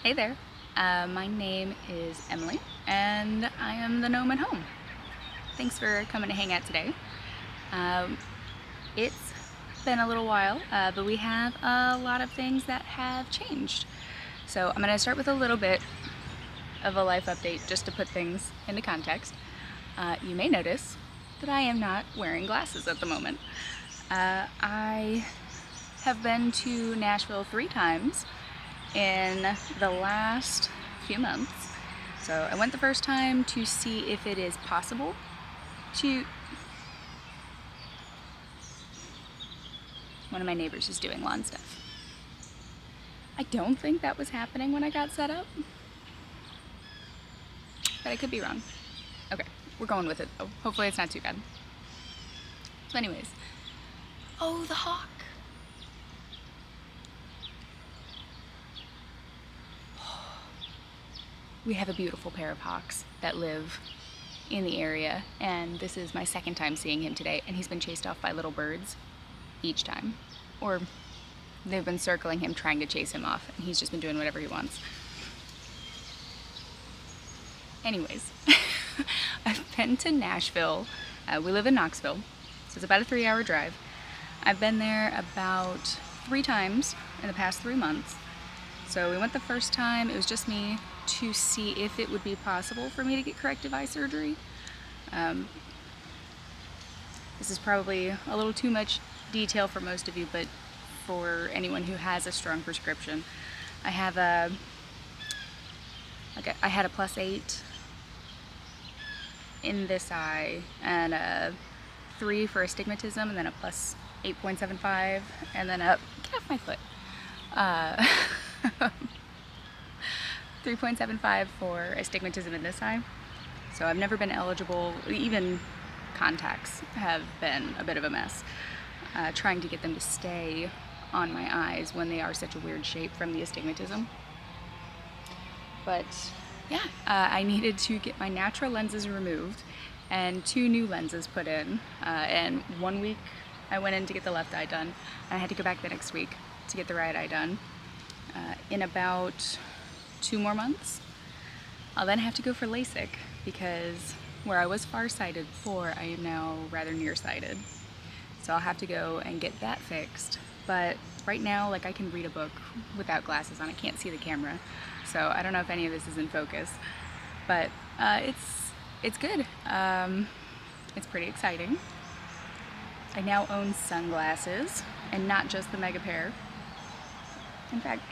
Hey there, my name is Emily and I am the gnome at home. Thanks for coming to hang out today. It's been a little while, but we have a lot of things that have changed. So I'm going to start with a little bit of a life update just to put things into context. You may notice that I am not wearing glasses at the moment. I have been to Nashville 3 times in the last few months. So I went the first time to see if it is possible to... One of my neighbors is doing lawn stuff. I don't think that was happening when I got set up, but I could be wrong. Okay, we're going with it though. Hopefully it's not too bad. So anyways, oh, the hawk. We have a beautiful pair of hawks that live in the area, and this is my second time seeing him today, and he's been chased off by little birds each time. Or they've been circling him trying to chase him off, and he's just been doing whatever he wants. Anyways, I've been to Nashville. We live in Knoxville, so it's about a 3-hour drive. I've been there about 3 times in the past 3 months. So we went the first time, it was just me, to see if it would be possible for me to get corrective eye surgery. This is probably a little too much detail for most of you, but for anyone who has a strong prescription, I have I had a +8 in this eye, and a 3 for astigmatism, and then a +8.75, and then a, get off my foot, 3.75 for astigmatism in this eye. So I've never been eligible. Even contacts have been a bit of a mess. Trying to get them to stay on my eyes when they are such a weird shape from the astigmatism. But yeah, I needed to get my natural lenses removed and 2 new lenses put in. And 1 week I went in to get the left eye done, and I had to go back the next week to get the right eye done. In about 2 more months, I'll then have to go for LASIK, because where I was farsighted before, I am now rather nearsighted. So I'll have to go and get that fixed. But right now, like, I can read a book without glasses on. I can't see the camera, so I don't know if any of this is in focus. But it's good. It's pretty exciting. I now own sunglasses, and not just the mega pair. In fact,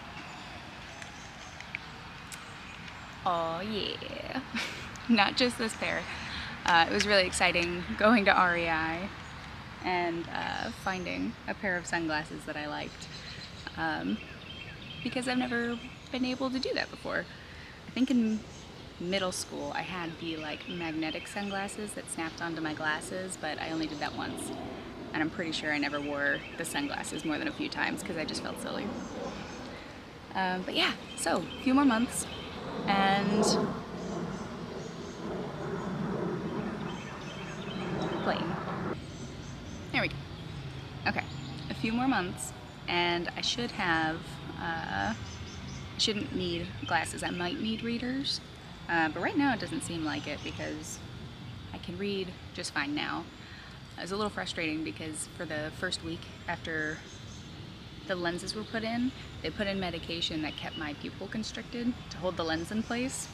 oh yeah, not just this pair. It was really exciting going to REI and finding a pair of sunglasses that I liked, because I've never been able to do that before. I think in middle school I had the like magnetic sunglasses that snapped onto my glasses, but I only did that once, and I'm pretty sure I never wore the sunglasses more than a few times because I just felt silly. But yeah, so a few more months, and plane. There we go. Okay, a few more months, and I should have, shouldn't need glasses. I might need readers, but right now it doesn't seem like it, because I can read just fine now. It was a little frustrating because for the first week after the lenses were put in, they put in medication that kept my pupil constricted to hold the lens in place,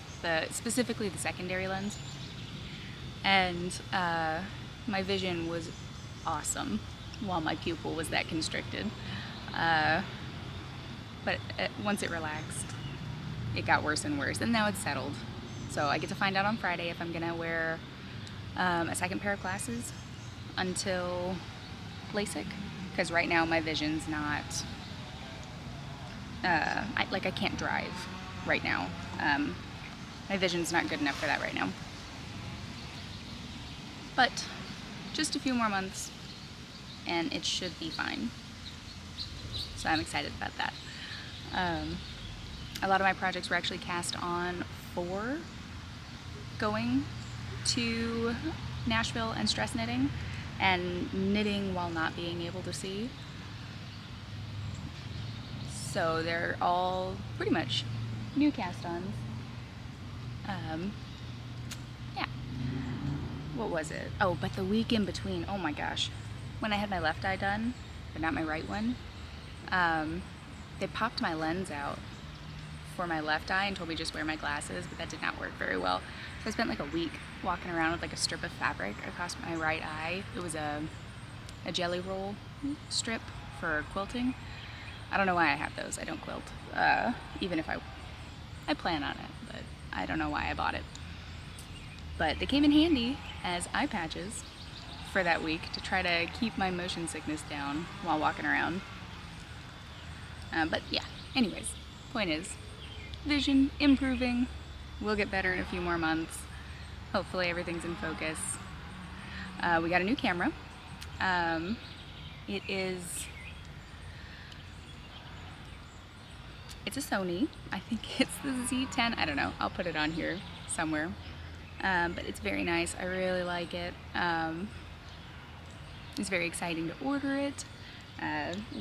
specifically the secondary lens. And my vision was awesome while my pupil was that constricted. But once it relaxed, it got worse and worse, and now it's settled. So I get to find out on Friday if I'm gonna wear a second pair of glasses until LASIK, because right now my vision's not, I can't drive right now. My vision's not good enough for that right now. But just a few more months and it should be fine. So I'm excited about that. A lot of my projects were actually cast on for going to Nashville and stress knitting, and knitting while not being able to see. So they're all pretty much new cast-ons. Yeah. What was it? Oh, but the week in between, oh my gosh. When I had my left eye done, but not my right one, they popped my lens out for my left eye and told me just wear my glasses, but that did not work very well. So I spent like a week walking around with like a strip of fabric across my right eye. It was a jelly roll strip for quilting. I don't know why I have those. I don't quilt, even if I plan on it, but I don't know why I bought it. But they came in handy as eye patches for that week to try to keep my motion sickness down while walking around. But yeah, anyways, point is, vision improving. We'll get better in a few more months. Hopefully everything's in focus. We got a new camera. It's a Sony. I think it's the Z10. I don't know. I'll put it on here somewhere. But it's very nice. I really like it. It's very exciting to order it.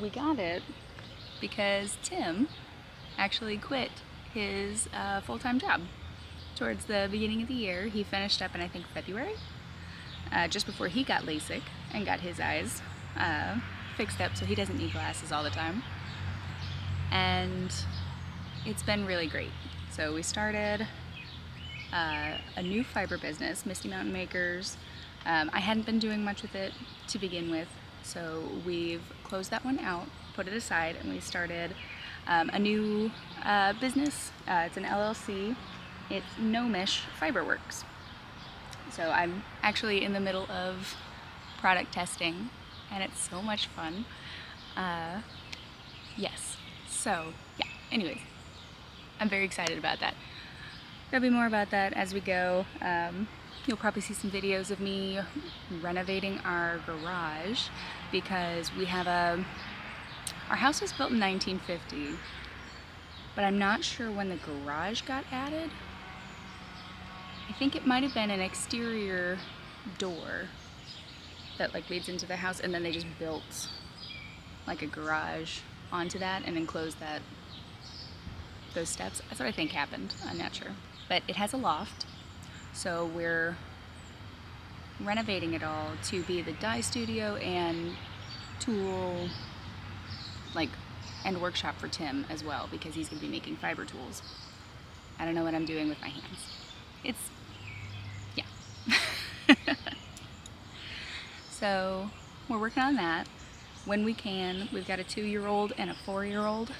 We got it because Tim actually quit his full-time job towards the beginning of the year. He finished up in, I think, February, just before he got LASIK and got his eyes fixed up so he doesn't need glasses all the time. And it's been really great. So we started a new fiber business, Misty Mountain Makers. I hadn't been doing much with it to begin with, so we've closed that one out, put it aside, and we started a new business. It's an LLC. It's Gnomish Fiberworks. So I'm actually in the middle of product testing, and it's so much fun. Yes. So yeah. Anyways, I'm very excited about that. There'll be more about that as we go. You'll probably see some videos of me renovating our garage because we have our house was built in 1950, but I'm not sure when the garage got added. I think it might have been an exterior door that like leads into the house, and then they just built like a garage onto that and enclosed those steps. That's what I think happened. I'm not sure. But it has a loft, so we're renovating it all to be the dye studio and tool, and workshop for Tim as well, because he's going to be making fiber tools. I don't know what I'm doing with my hands. Yeah. So we're working on that when we can. We've got a 2-year-old and a 4-year-old.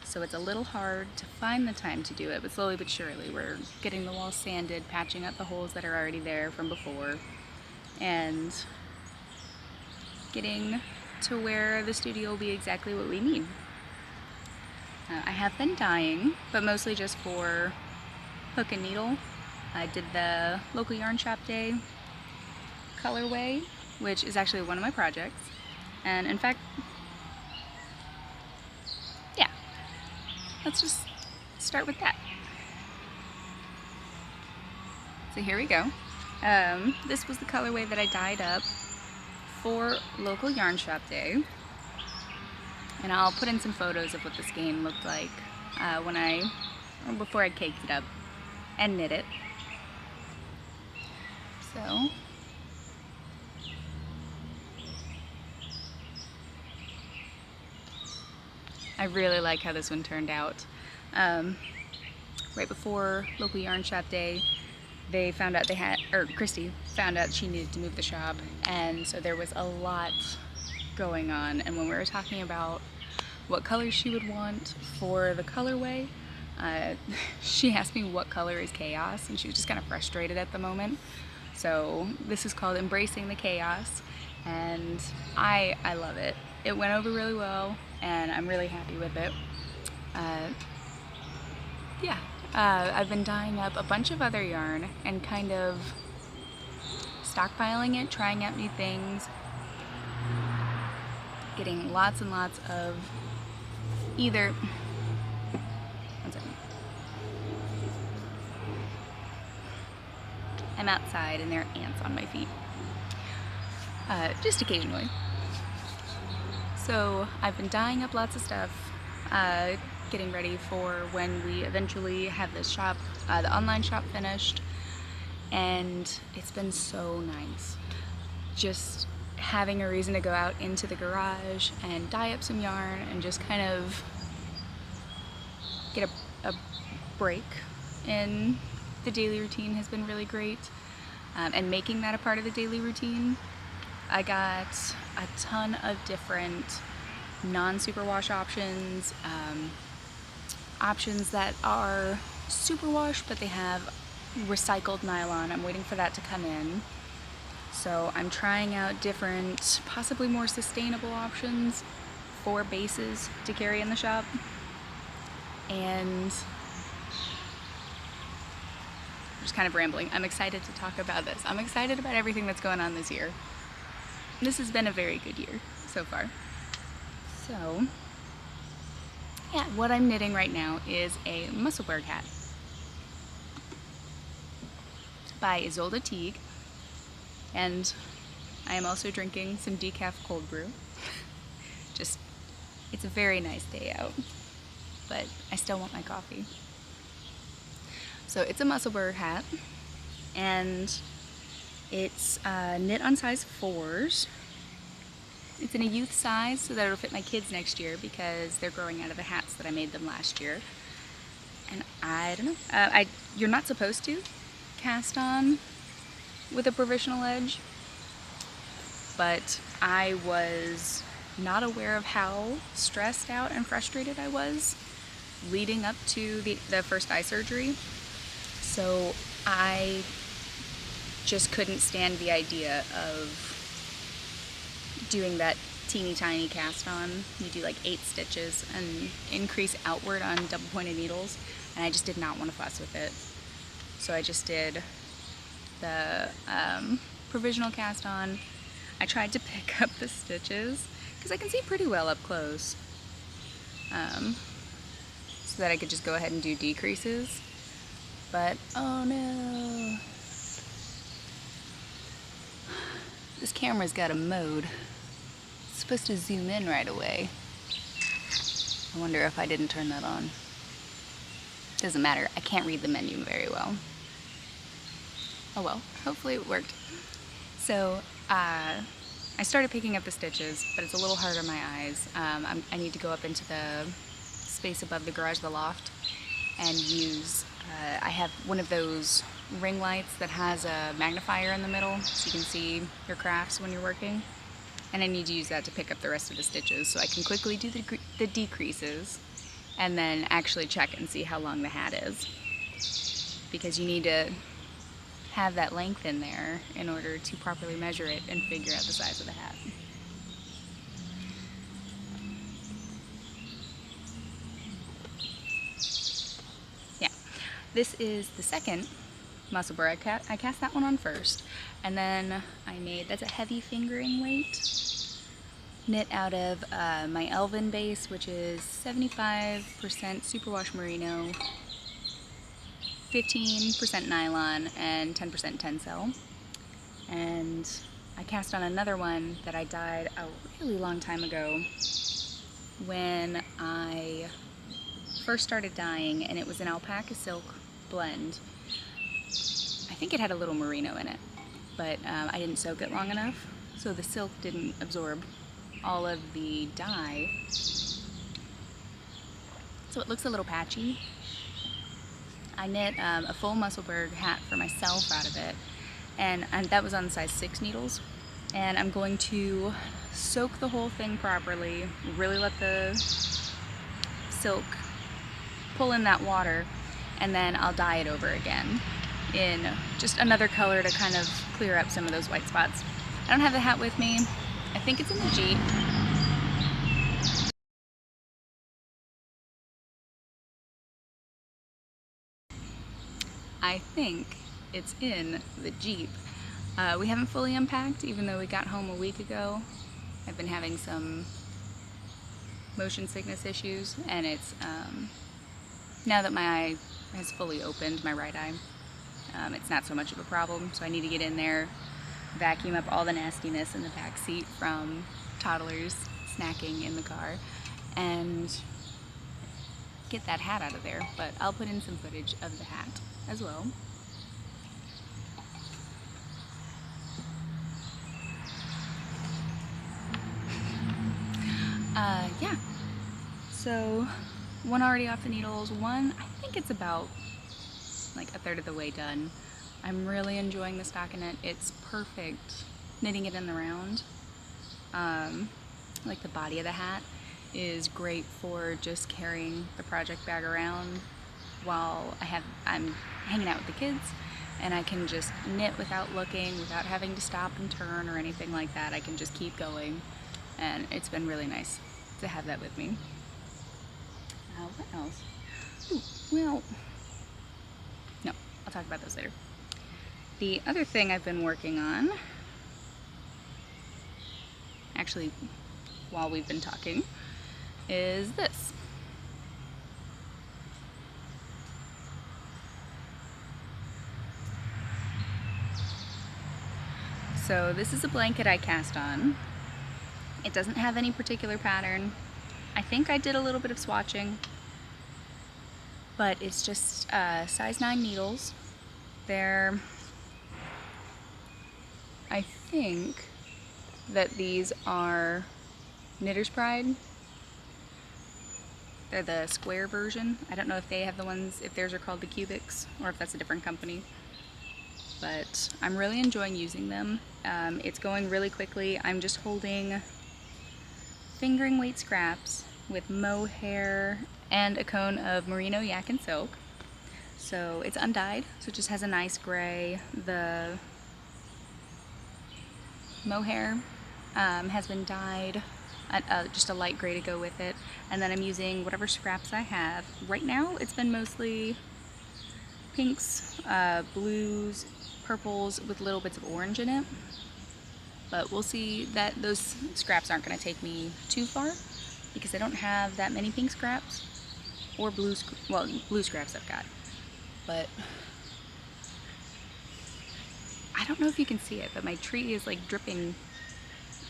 So it's a little hard to find the time to do it, but slowly but surely we're getting the walls sanded, patching up the holes that are already there from before, and getting to where the studio will be exactly what we need. I have been dyeing, but mostly just for hook and needle. I did the local yarn shop day colorway, which is actually one of my projects, and in fact, let's just start with that. So here we go. This was the colorway that I dyed up for local yarn shop day, and I'll put in some photos of what the skein looked like before I caked it up and knit it. So I really like how this one turned out. Right before local yarn shop day, they found out Christy found out she needed to move the shop, and so there was a lot going on. And when we were talking about what color she would want for the colorway, she asked me what color is chaos, and she was just kind of frustrated at the moment. So this is called Embracing the Chaos, and I love it. It went over really well, and I'm really happy with it. I've been dyeing up a bunch of other yarn and kind of stockpiling it, trying out new things, getting lots and lots of either... One second. I'm outside and there are ants on my feet. Just occasionally. So I've been dyeing up lots of stuff, getting ready for when we eventually have this shop, the online shop finished. And it's been so nice just having a reason to go out into the garage and dye up some yarn and just kind of get a break in the daily routine has been really great. And making that a part of the daily routine, I got a ton of different non-superwash options, options that are superwash but they have recycled nylon. I'm waiting for that to come in. So I'm trying out different, possibly more sustainable options for bases to carry in the shop. And I'm just kind of rambling. I'm excited to talk about this. I'm excited about everything that's going on this year. This has been a very good year so far. So, yeah, what I'm knitting right now is a Musselburg hat by Ysolda Teague, and I am also drinking some decaf cold brew. Just, it's a very nice day out, but I still want my coffee. So it's a Musselburg hat, and it's knit on size 4s. It's in a youth size so that it'll fit my kids next year because they're growing out of the hats that I made them last year. And I don't know, you're not supposed to cast on with a provisional edge, but I was not aware of how stressed out and frustrated I was leading up to the first eye surgery. So I just couldn't stand the idea of doing that teeny tiny cast on. You do like 8 stitches and increase outward on double pointed needles, and I just did not want to fuss with it. So I just did the provisional cast on. I tried to pick up the stitches because I can see pretty well up close, so that I could just go ahead and do decreases. But oh no, this camera's got a mode. It's supposed to zoom in right away. I wonder if I didn't turn that on. Doesn't matter, I can't read the menu very well. Oh well, hopefully it worked. So I started picking up the stitches, but it's a little hard on my eyes. I need to go up into the space above the garage, the loft, and use, I have one of those ring lights that has a magnifier in the middle so you can see your crafts when you're working. And I need to use that to pick up the rest of the stitches so I can quickly do the decreases and then actually check and see how long the hat is. Because you need to have that length in there in order to properly measure it and figure out the size of the hat. Yeah, this is the second Musselburg Hat. I cast that one on first, and then I made, that's a heavy fingering weight, knit out of my Elven base, which is 75% superwash merino, 15% nylon, and 10% tencel. And I cast on another one that I dyed a really long time ago when I first started dyeing, and it was an alpaca silk blend. I think it had a little merino in it, but I didn't soak it long enough, so the silk didn't absorb all of the dye. So it looks a little patchy. I knit a full Musselburg hat for myself out of it, and that was on size 6 needles. And I'm going to soak the whole thing properly, really let the silk pull in that water, and then I'll dye it over again in just another color to kind of clear up some of those white spots. I don't have the hat with me. I think it's in the Jeep. I think it's in the Jeep. We haven't fully unpacked, even though we got home a week ago. I've been having some motion sickness issues, and it's now that my eye has fully opened, my right eye, it's not so much of a problem. So I need to get in there, vacuum up all the nastiness in the back seat from toddlers snacking in the car, and get that hat out of there, but I'll put in some footage of the hat as well. Yeah, so one already off the needles, one I think it's about like a third of the way done. I'm really enjoying the stockinette. It's perfect knitting it in the round. Like the body of the hat is great for just carrying the project bag around while I'm hanging out with the kids, and I can just knit without looking, without having to stop and turn or anything like that. I can just keep going, and it's been really nice to have that with me. What else? Ooh, well, no, I'll talk about those later. The other thing I've been working on, actually while we've been talking, is this. So this is a blanket I cast on. It doesn't have any particular pattern. I think I did a little bit of swatching, but it's just size 9 needles. They're, I think that these are Knitter's Pride. They're the square version. I don't know if they have the ones, if theirs are called the cubics, or if that's a different company. But I'm really enjoying using them. It's going really quickly. I'm just holding fingering weight scraps with mohair and a cone of merino yak and silk. So it's undyed, so it just has a nice gray. The mohair has been dyed just a light gray to go with it, and then I'm using whatever scraps I have. Right now it's been mostly pinks, blues, purples with little bits of orange in it, but we'll see. That those scraps aren't going to take me too far because I don't have that many pink scraps or blue scraps I've got, but I don't know if you can see it, but my tree is like dripping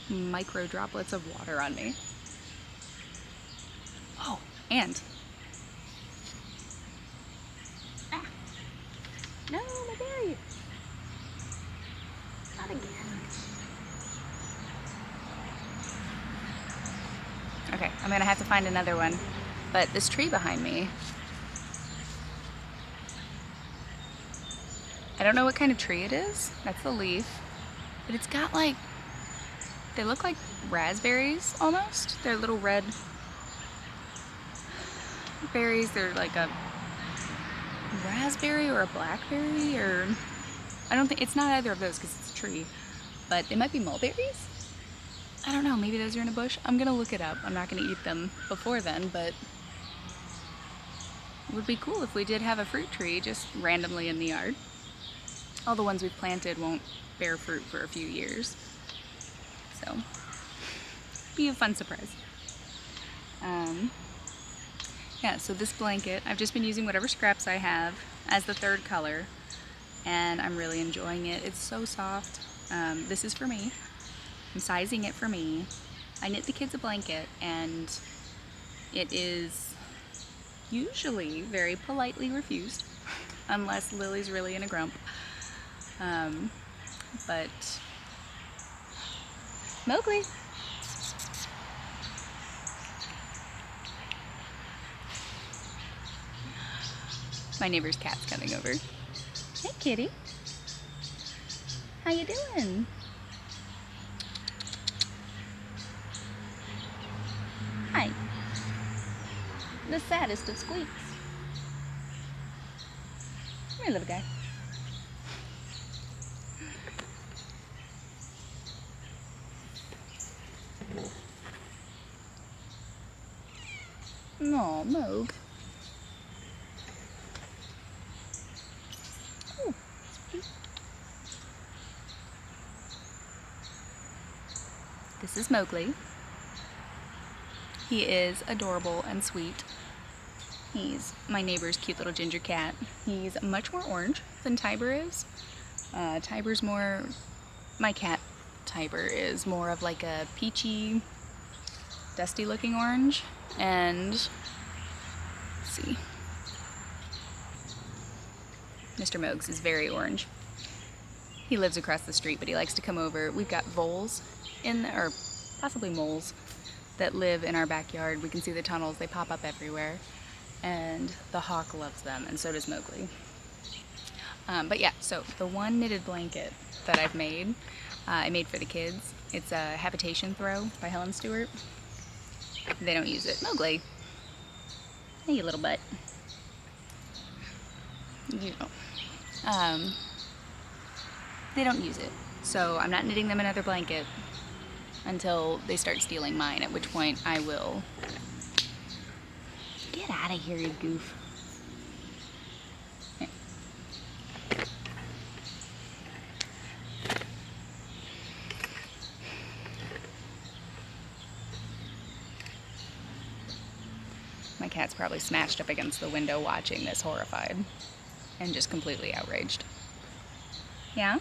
micro droplets of water on me. Oh, and no, my berry! Not again. Okay, I'm gonna have to find another one. But this tree behind me, I don't know what kind of tree it is. That's the leaf. But it's got like, they look like raspberries almost. They're little red berries. They're like a raspberry or a blackberry, or I don't think, it's not either of those because it's a tree, but they might be mulberries. I don't know, maybe those are in a bush. I'm gonna look it up. I'm not gonna eat them before then, but it would be cool if we did have a fruit tree just randomly in the yard. All the ones we've planted won't bear fruit for a few years, so be a fun surprise. Yeah, so this blanket, I've just been using whatever scraps I have as the third color, and I'm really enjoying it. It's so soft. This is for me. I'm sizing it for me. I knit the kids a blanket, and it is usually very politely refused, unless Lily's really in a grump. But Mowgli! My neighbor's cat's coming over. Hey, kitty. How you doing? Hi. The saddest of squeaks. Come here, little guy. Aw, Moog. Ooh, sweet. This is Mowgli. He is adorable and sweet. He's my neighbor's cute little ginger cat. He's much more orange than Tiber is. Tiber's more, my cat Tiber is more of like a peachy, dusty looking orange, and see. Mr. Mogs is very orange. He lives across the street, but he likes to come over. We've got voles or possibly moles, that live in our backyard. We can see the tunnels, they pop up everywhere. And the hawk loves them, and so does Mowgli. But yeah, so the one knitted blanket that I've made, I made for the kids. It's a Habitation Throw by Helen Stewart. They don't use it. Mowgli. Hey, you little butt. You know. They don't use it. So I'm not knitting them another blanket until they start stealing mine, at which point I will... Get out of here, you goof. Here. My cat's probably smashed up against the window watching this, horrified and just completely outraged. Yeah?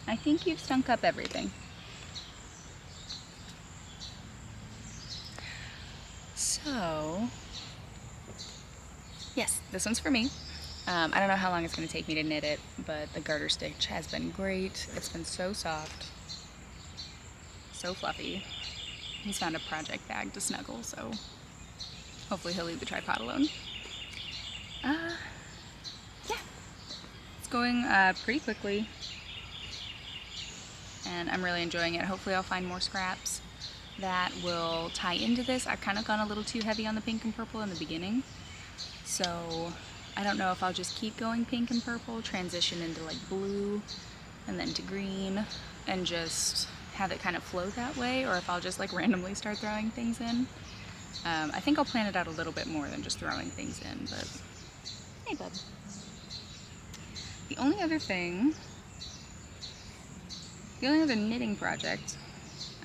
I think you've stunk up everything. So, yes, this one's for me. I don't know how long it's going to take me to knit it, but the garter stitch has been great. It's been so soft, so fluffy. He's found a project bag to snuggle, so hopefully he'll leave the tripod alone. Yeah, it's going pretty quickly, and I'm really enjoying it. Hopefully I'll find more scraps that will tie into this. I've kind of gone a little too heavy on the pink and purple in the beginning, so I don't know if I'll just keep going pink and purple, transition into like blue, and then to green, and just have it kind of flow that way, or if I'll just like randomly start throwing things in. I think I'll plan it out a little bit more than just throwing things in, but hey bub. The only other knitting project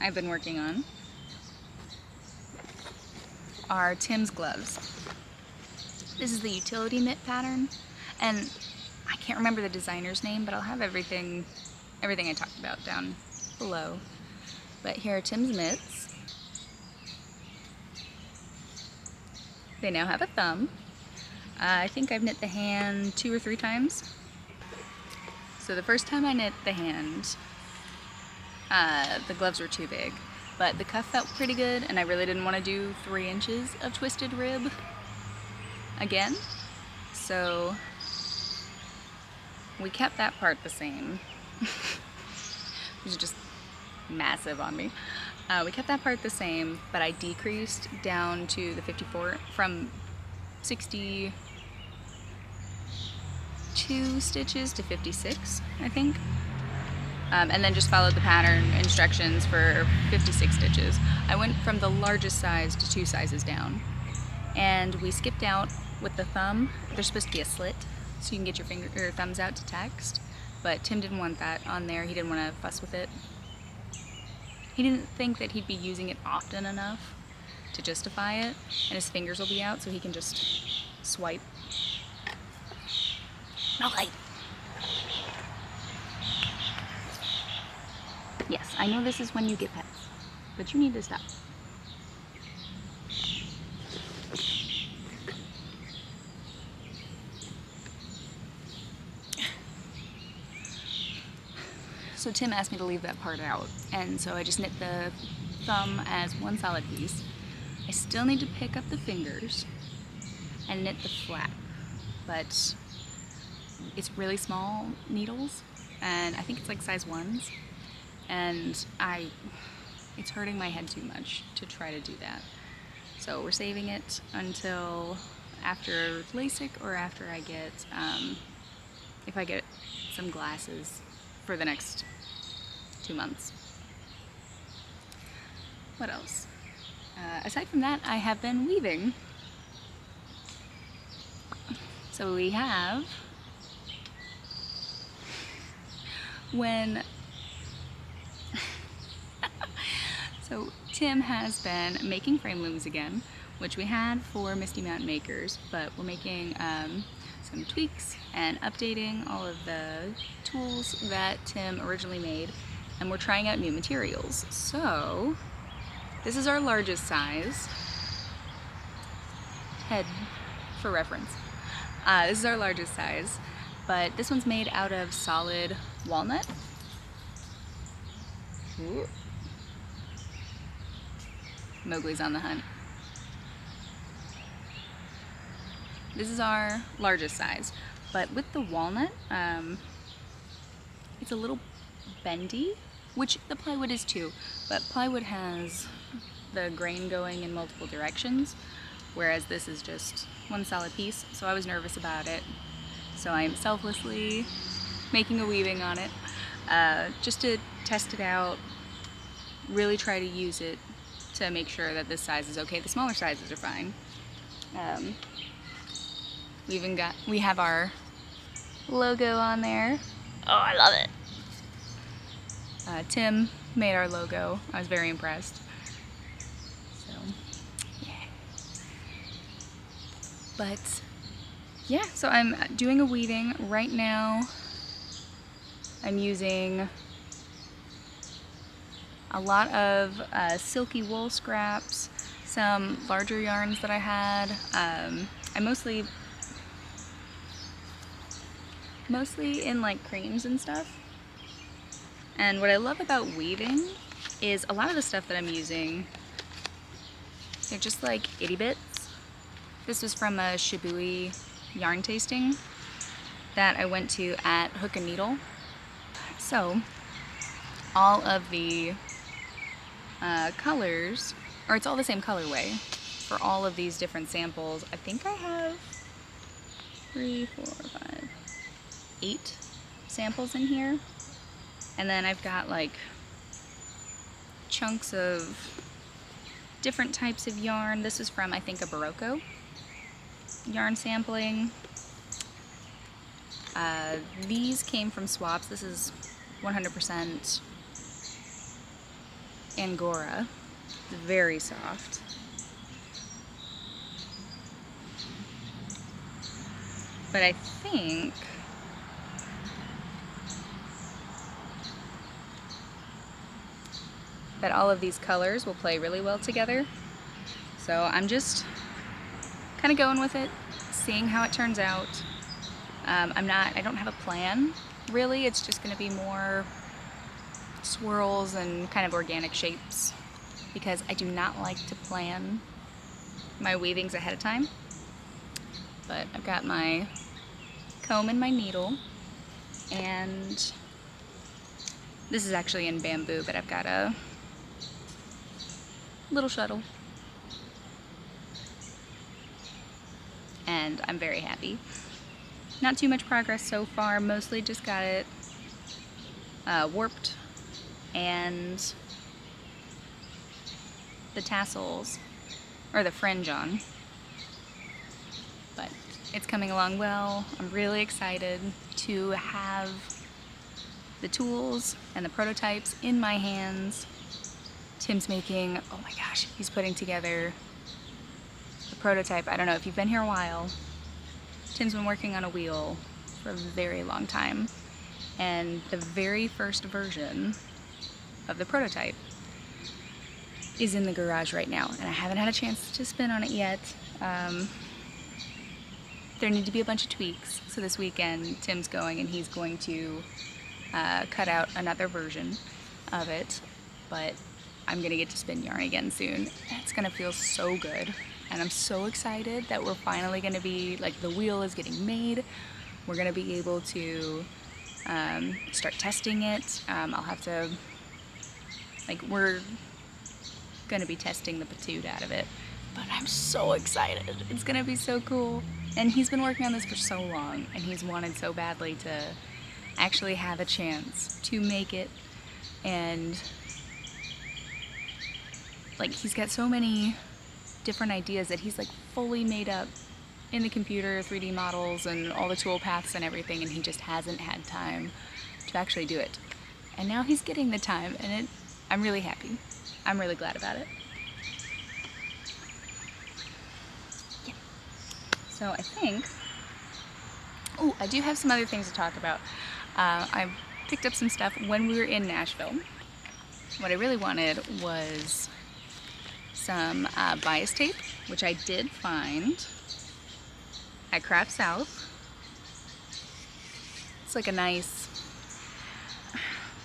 I've been working on are Tim's gloves. This is the utility knit pattern, and I can't remember the designer's name, but I'll have everything I talked about down below. But here are Tim's mitts. They now have a thumb. I think I've knit the hand 2 or 3 times. So the first time I knit the hand, the gloves were too big, but the cuff felt pretty good, and I really didn't want to do 3 inches of twisted rib again, so we kept that part the same. It was just massive on me. We kept that part the same, but I decreased down to the 54 from 62 stitches to 56, I think. And then just followed the pattern instructions for 56 stitches. I went from the largest size to 2 sizes down. And we skipped out with the thumb. There's supposed to be a slit, so you can get your thumbs out to text. But Tim didn't want that on there. He didn't want to fuss with it. He didn't think that he'd be using it often enough to justify it. And his fingers will be out, so he can just swipe. No light. Yes, I know this is when you get pets, but you need to stop. So Tim asked me to leave that part out, and so I just knit the thumb as one solid piece. I still need to pick up the fingers and knit the flap, but it's really small needles, and I think it's like size 1s, and it's hurting my head too much to try to do that. So we're saving it until after LASIK, or after I get, if I get some glasses for the next 2 months. What else? Aside from that, I have been weaving. So we have, so Tim has been making frame looms again, which we had for Misty Mountain Makers, but we're making some tweaks and updating all of the tools that Tim originally made, and we're trying out new materials. So this is our largest size, head for reference. This is our largest size, but this one's made out of solid walnut. Ooh. Mowgli's on the hunt. This is our largest size, but with the walnut, it's a little bendy, which the plywood is too, but plywood has the grain going in multiple directions, whereas this is just one solid piece, so I was nervous about it. So I am selflessly making a weaving on it, just to test it out, really try to use it to make sure that this size is okay. The smaller sizes are fine. We have our logo on there. Oh, I love it. Tim made our logo. I was very impressed. So, yeah. But, yeah, so I'm doing a weaving right now. I'm using a lot of silky wool scraps, some larger yarns that I had. I'm mostly in like creams and stuff. And what I love about weaving is a lot of the stuff that I'm using, they're just like itty bits. This was from a Shibui yarn tasting that I went to at Hook and Needle. So all of the colors, or it's all the same colorway for all of these different samples. I think I have 3, 4, 5, 8 samples in here. And then I've got like chunks of different types of yarn. This is from, I think, a Barocco yarn sampling. These came from swaps. This is 100% Angora. Very soft. But I think that all of these colors will play really well together. So I'm just kind of going with it, seeing how it turns out. I don't have a plan, really. It's just gonna be more swirls and kind of organic shapes, because I do not like to plan my weavings ahead of time. But I've got my comb and my needle, and this is actually in bamboo, but I've got a little shuttle. And I'm very happy. Not too much progress so far, mostly just got it warped, and the tassels, or the fringe on. But it's coming along well. I'm really excited to have the tools and the prototypes in my hands. Tim's making, oh my gosh, he's putting together the prototype. I don't know if you've been here a while. Tim's been working on a wheel for a very long time. And the very first version of the prototype is in the garage right now. And I haven't had a chance to spin on it yet. There need to be a bunch of tweaks. So this weekend, Tim's going and he's going to cut out another version of it. But I'm gonna get to spin yarn again soon. It's gonna feel so good. And I'm so excited that we're finally gonna be, like, the wheel is getting made. We're gonna be able to start testing it. I'll have to, like, we're gonna be testing the patoot out of it. But I'm so excited. It's gonna be so cool. And he's been working on this for so long, and he's wanted so badly to actually have a chance to make it. And like, he's got so many different ideas that he's like fully made up in the computer, 3D models and all the tool paths and everything, and he just hasn't had time to actually do it. And now he's getting the time, and I'm really happy. I'm really glad about it. Yeah. So I think, oh, I do have some other things to talk about. I picked up some stuff when we were in Nashville. What I really wanted was some bias tape, which I did find. at Craft South. It's like a nice,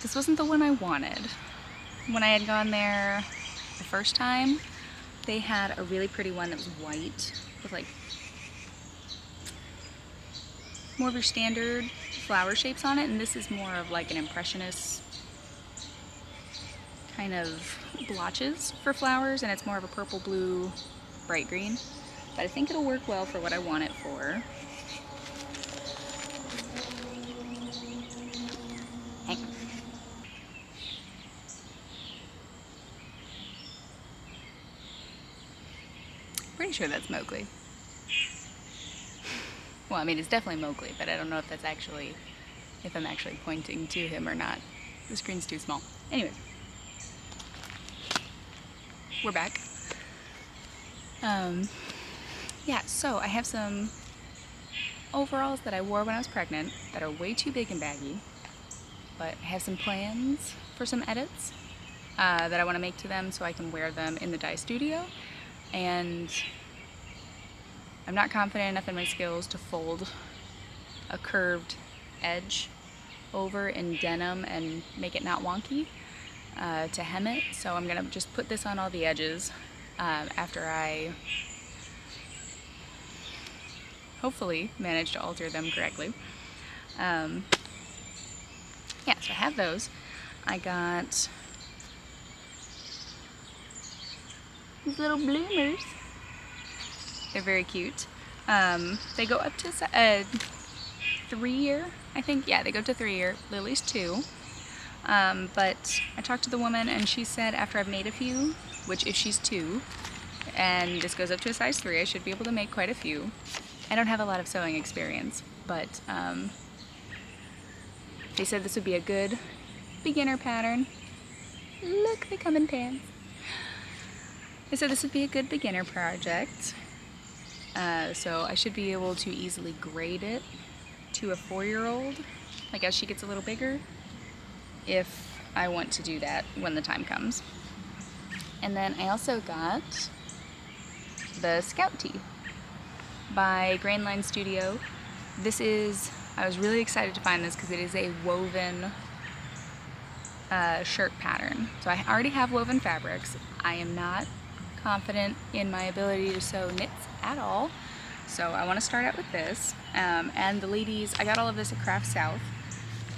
this wasn't the one I wanted. When I had gone there the first time, they had a really pretty one that was white with like more of your standard flower shapes on it, and this is more of like an impressionist kind of blotches for flowers, and it's more of a purple, blue, bright green. But I think it'll work well for what I want it for. Hang on. Pretty sure that's Mowgli. Well, I mean, it's definitely Mowgli, but I don't know if that's actually, if I'm actually pointing to him or not. The screen's too small. Anyways, we're back. Yeah, so I have some overalls that I wore when I was pregnant that are way too big and baggy, but I have some plans for some edits that I want to make to them so I can wear them in the dye studio. And I'm not confident enough in my skills to fold a curved edge over in denim and make it not wonky to hem it. So I'm gonna just put this on all the edges after I hopefully manage to alter them correctly. Yeah, so I have those. I got these little bloomers. They're very cute. They go up to 3-year, I think. Yeah, they go to 3-year. Lily's 2. But I talked to the woman and she said after I've made a few, which if she's 2, and this goes up to a size 3, I should be able to make quite a few. I don't have a lot of sewing experience, but they said this would be a good beginner pattern. Look, they come in pants. They said this would be a good beginner project. So I should be able to easily grade it to a 4-year-old, like as she gets a little bigger, if I want to do that when the time comes. And then I also got the Scout Tee by Grainline Studio. This is, I was really excited to find this because it is a woven shirt pattern. So I already have woven fabrics. I am not confident in my ability to sew knits at all, so I want to start out with this. And the ladies, I got all of this at Craft South,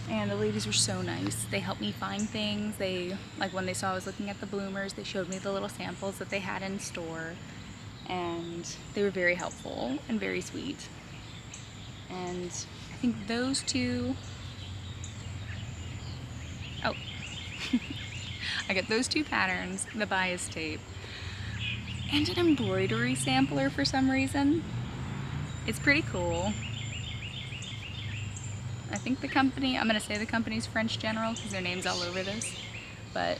and the ladies were so nice. They helped me find things. They, like when they saw I was looking at the bloomers, they showed me the little samples that they had in store, and they were very helpful and very sweet. And I think those two, oh, I got those 2 patterns, the bias tape, and an embroidery sampler for some reason. It's pretty cool. I think the company, I'm gonna say the company's French General because their name's all over this, but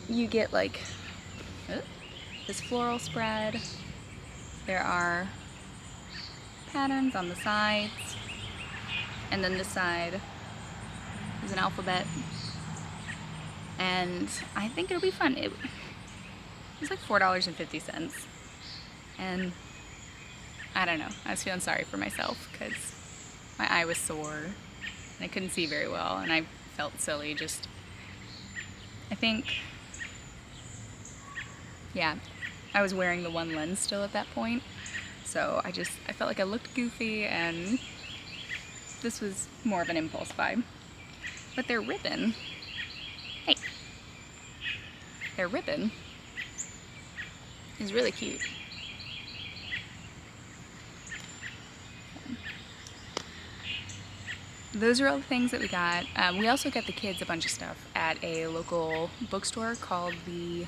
you get like this floral spread. There are patterns on the sides, and then this side is an alphabet, and I think it'll be fun. It was like $4.50, and I don't know, I was feeling sorry for myself because my eye was sore and I couldn't see very well, and I felt silly. Just, I think, yeah, I was wearing the one lens still at that point, so I felt like I looked goofy, and this was more of an impulse buy. But their ribbon, hey, their ribbon is really cute. Those are all the things that we got. We also got the kids a bunch of stuff at a local bookstore called the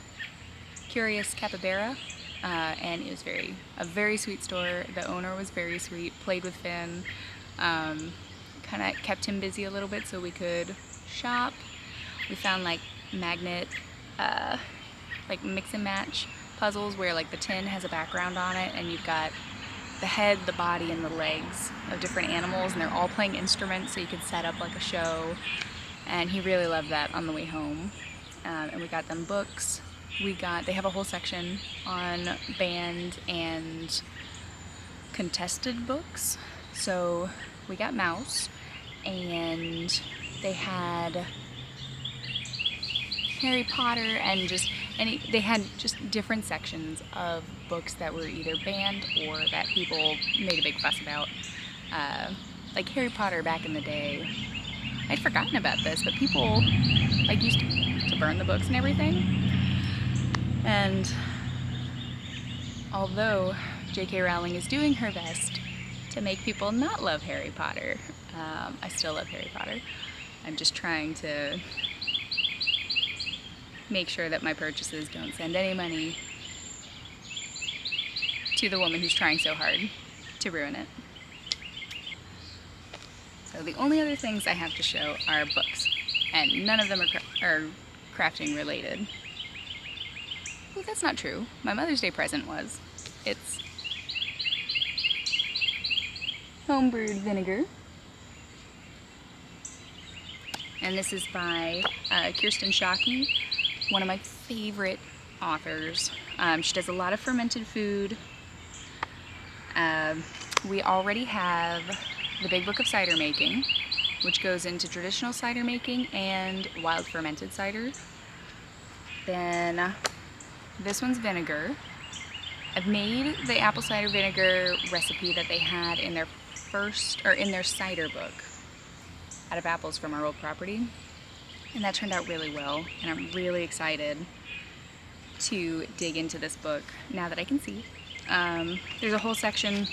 Curious Capybara, and it was a very sweet store. The owner was very sweet, played with Finn, kind of kept him busy a little bit so we could shop. We found like magnet, like mix and match puzzles where like the tin has a background on it, and you've got the head, the body, and the legs of different animals, and they're all playing instruments, so you could set up like a show. And he really loved that on the way home. And we got them books. They have a whole section on band and contested books. So we got Mouse, and they had Harry Potter, and they had just different sections of books that were either banned or that people made a big fuss about. Like Harry Potter back in the day, I'd forgotten about this, but people like used to burn the books and everything. And although J.K. Rowling is doing her best to make people not love Harry Potter, I still love Harry Potter. I'm just trying to make sure that my purchases don't send any money to the woman who's trying so hard to ruin it. So the only other things I have to show are books, and none of them are crafting related. Well, that's not true. My Mother's Day present was. It's homebrewed vinegar. And this is by Kirsten Shockey, one of my favorite authors. She does a lot of fermented food. We already have the Big Book of Cider Making, which goes into traditional cider making and wild fermented cider. Then this one's vinegar. I've made the apple cider vinegar recipe that they had in their cider book out of apples from our old property, and that turned out really well, and I'm really excited to dig into this book now that I can see. There's a whole section,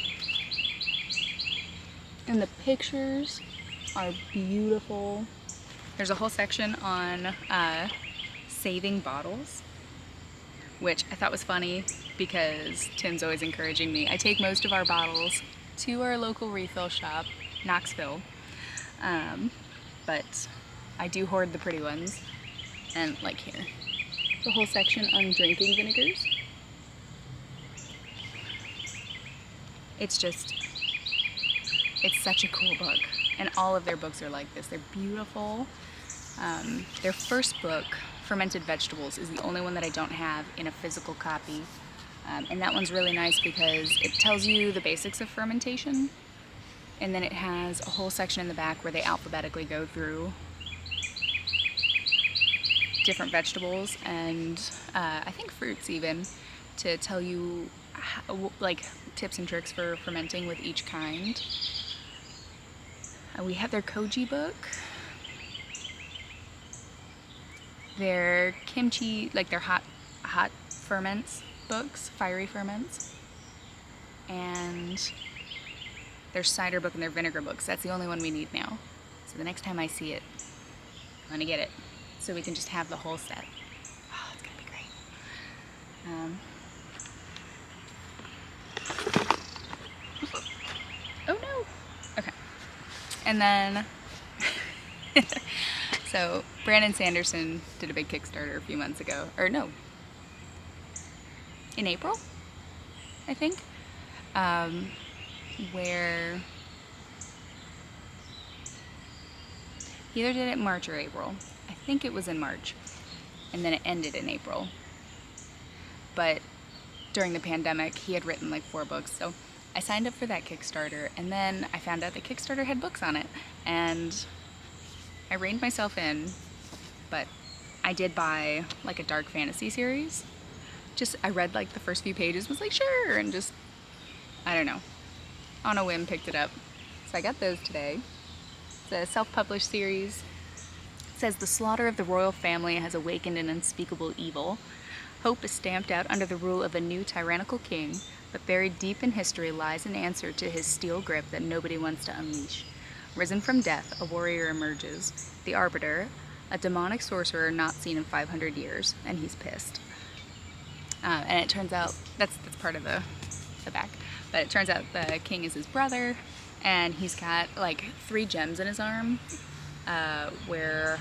and the pictures are beautiful. There's a whole section on saving bottles, which I thought was funny because Tim's always encouraging me. I take most of our bottles to our local refill shop, Knoxville, but I do hoard the pretty ones. And like here, the whole section on drinking vinegars. It's such a cool book, and all of their books are like this. They're beautiful. Their first book, Fermented Vegetables, is the only one that I don't have in a physical copy. And that one's really nice because it tells you the basics of fermentation, and then it has a whole section in the back where they alphabetically go through different vegetables and I think fruits even, to tell you like tips and tricks for fermenting with each kind. We have their koji book, their kimchi, like their hot ferments books, fiery ferments, and their cider book and their vinegar books. That's the only one we need now. So the next time I see it, I'm gonna get it so we can just have the whole set. Oh, it's gonna be great. Oh no. Okay. And then so Brandon Sanderson did a big Kickstarter a few months ago, or no, in April, I think, where he either did it in March or April. I think it was in March, and then it ended in April. But during the pandemic, he had written like 4 books, so I signed up for that Kickstarter, and then I found out that Kickstarter had books on it, and I reined myself in, but I did buy like a dark fantasy series. I read like the first few pages, was like, sure, and just, I don't know, on a whim picked it up. So I got those today. It's a self-published series. It says, the slaughter of the royal family has awakened an unspeakable evil. Hope is stamped out under the rule of a new tyrannical king, but buried deep in history lies an answer to his steel grip that nobody wants to unleash. Risen from death, a warrior emerges, the Arbiter, a demonic sorcerer not seen in 500 years, and he's pissed. And it turns out, that's part of the back, but it turns out the king is his brother, and he's got like 3 gems in his arm, where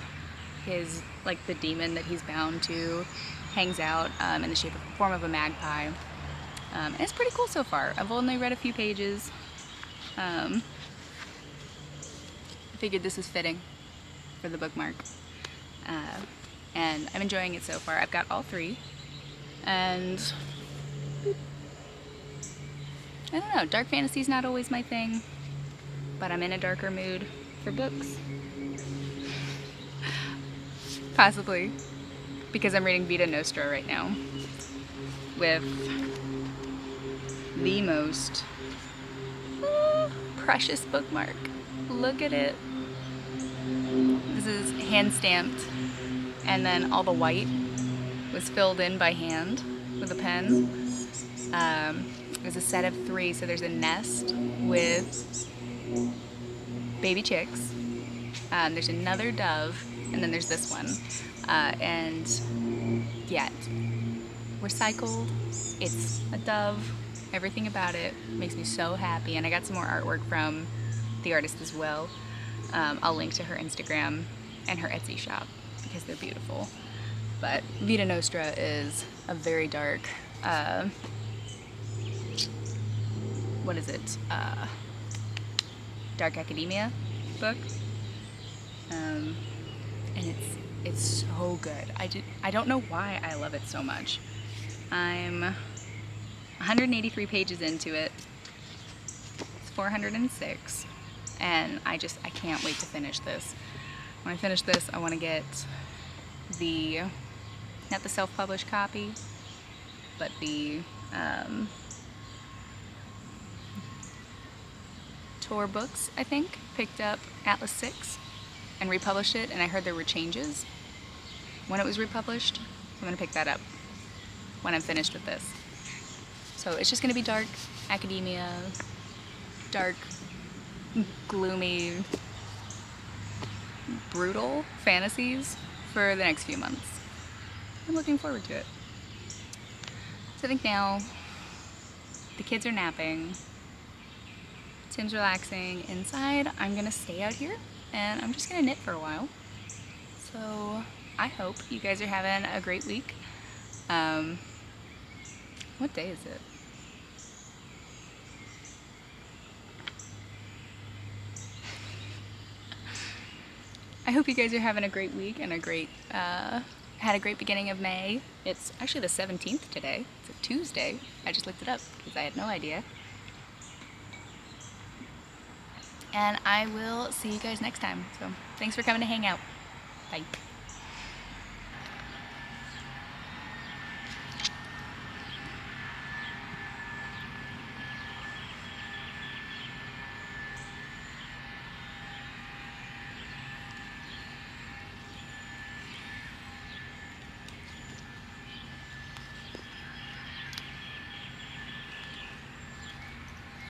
his, like the demon that he's bound to hangs out in the form of a magpie. And it's pretty cool so far. I've only read a few pages. I figured this is fitting for the bookmark. And I'm enjoying it so far. I've got all 3. And I don't know, dark fantasy's not always my thing, but I'm in a darker mood for books. Possibly because I'm reading Vita Nostra right now with the most precious bookmark. Look at it. This is hand stamped, and then all the white was filled in by hand with a pen. It was a set of 3, so there's a nest with baby chicks. There's another dove, and then there's this one. And yeah, it's recycled. It's a dove. Everything about it makes me so happy. And I got some more artwork from the artist as well. I'll link to her Instagram and her Etsy shop because they're beautiful. But Vita Nostra is a very dark, what is it? Dark academia book. And it's so good. I don't know why I love it so much. I'm 183 pages into it. It's 406, and I can't wait to finish this. When I finish this, I want to get not the self-published copy, but the Tor Books, I think, picked up Atlas 6 and republished it, and I heard there were changes when it was republished, so I'm going to pick that up when I'm finished with this. So it's just going to be dark academia, dark, gloomy, brutal fantasies for the next few months. I'm looking forward to it. So I think now the kids are napping, Tim's relaxing inside. I'm going to stay out here and I'm just going to knit for a while. So I hope you guys are having a great week. What day is it? I hope you guys are having a great week and had a great beginning of May. It's actually the 17th today. It's a Tuesday. I just looked it up because I had no idea. And I will see you guys next time. So thanks for coming to hang out. Bye.